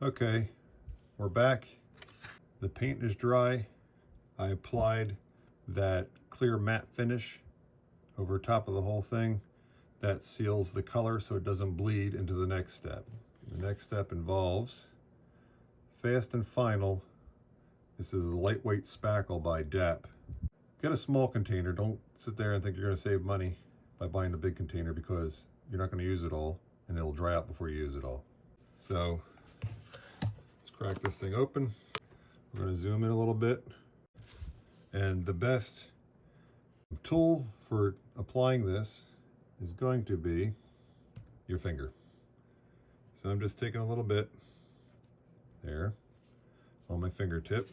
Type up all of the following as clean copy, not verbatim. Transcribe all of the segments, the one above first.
Okay, we're back. The paint is dry. I applied that clear matte finish over top of the whole thing. That seals the color so it doesn't bleed into the next step. The next step involves Fast and Final. This is a lightweight spackle by DAP. Get a small container. Don't sit there and think you're going to save money by buying a big container, because you're not going to use it all and it'll dry out before you use it all. So let's crack this thing open. We're going to zoom in a little bit. And the best tool for applying this is going to be your finger. So I'm just taking a little bit there on my fingertip.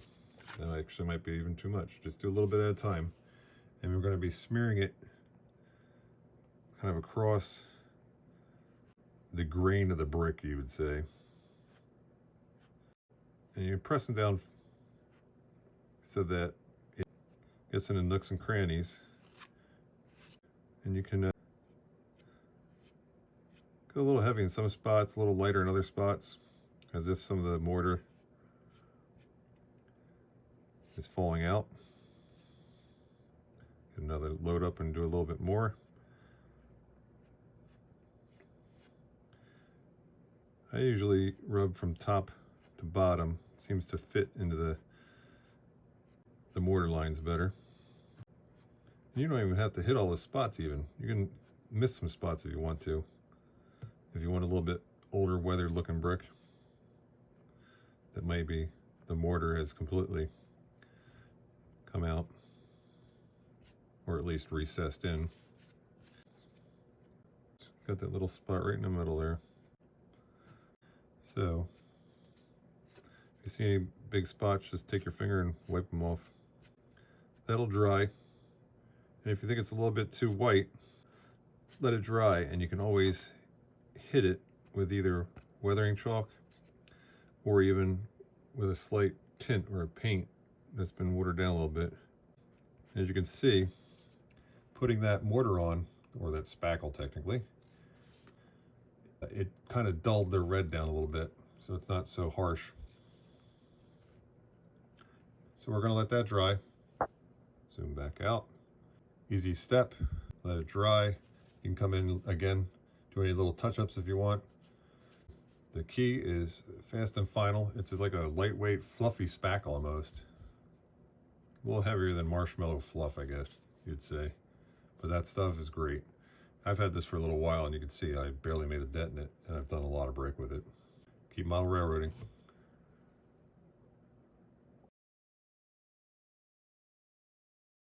And actually might be even too much. Just do a little bit at a time. And we're going to be smearing it kind of across the grain of the brick, you would say. And you're pressing down so that it gets into nooks and crannies. And you can go a little heavy in some spots, a little lighter in other spots, as if some of the mortar is falling out. Get another load up and do a little bit more. I usually rub from top to bottom. Seems to fit into the mortar lines better. You don't even have to hit all the spots even. You can miss some spots if you want to. If you want a little bit older weathered looking brick that maybe the mortar has completely come out, or at least recessed in. Got that little spot right in the middle there. So if you see any big spots, just take your finger and wipe them off. That'll dry. And if you think it's a little bit too white, let it dry, and you can always hit it with either weathering chalk or even with a slight tint or a paint that's been watered down a little bit. And as you can see, putting that mortar on, or that spackle technically, it kind of dulled the red down a little bit, so it's not so harsh. So we're going to let that dry. Zoom back out. Easy step. Let it dry. You can come in again, do any little touch-ups if you want. The key is Fast and Final. It's like a lightweight, fluffy spackle almost. A little heavier than marshmallow fluff, I guess you'd say. But that stuff is great. I've had this for a little while, and you can see I barely made a dent in it, and I've done a lot of brick with it. Keep model railroading.